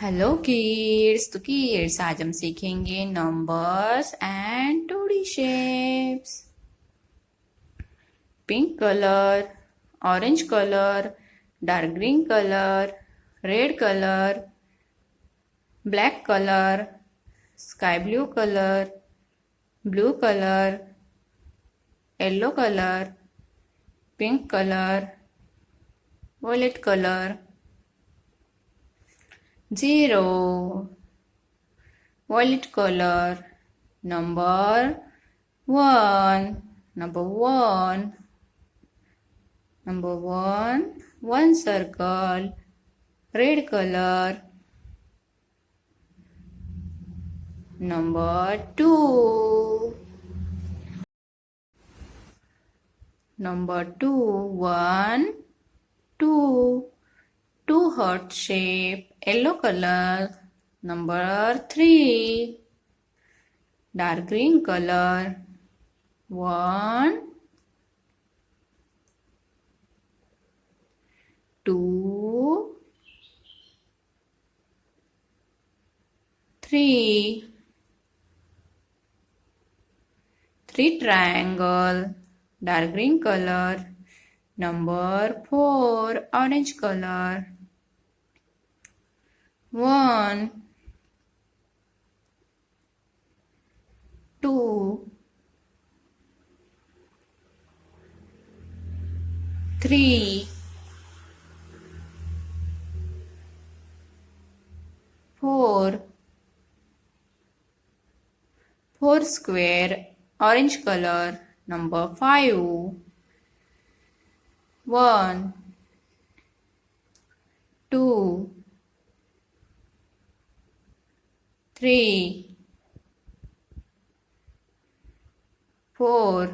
Hello kids. तो kids आज हम सीखेंगे numbers and 2D shapes. Pink colour, orange colour, dark green colour, red colour, black colour, sky blue colour, yellow colour, pink colour, violet colour. 0 violet color. Number 1. Number 1. Number 1. One circle. Red color. Number 2. Number 2. 1, 2. Two heart shape. Yellow color. Number 3. Dark green color. 1, 2, 3. 3 triangle. Dark green color. Number 4. Orange color. 1, 2, 3, 4. 4 square, orange color. Number 5. 1, 2, 3, 4,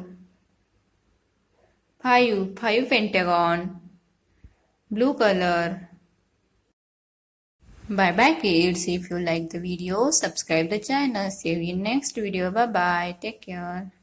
5. 5 pentagon. Blue color. Bye bye kids. If you like the video, subscribe the channel. See you in next video. Bye bye. Take care.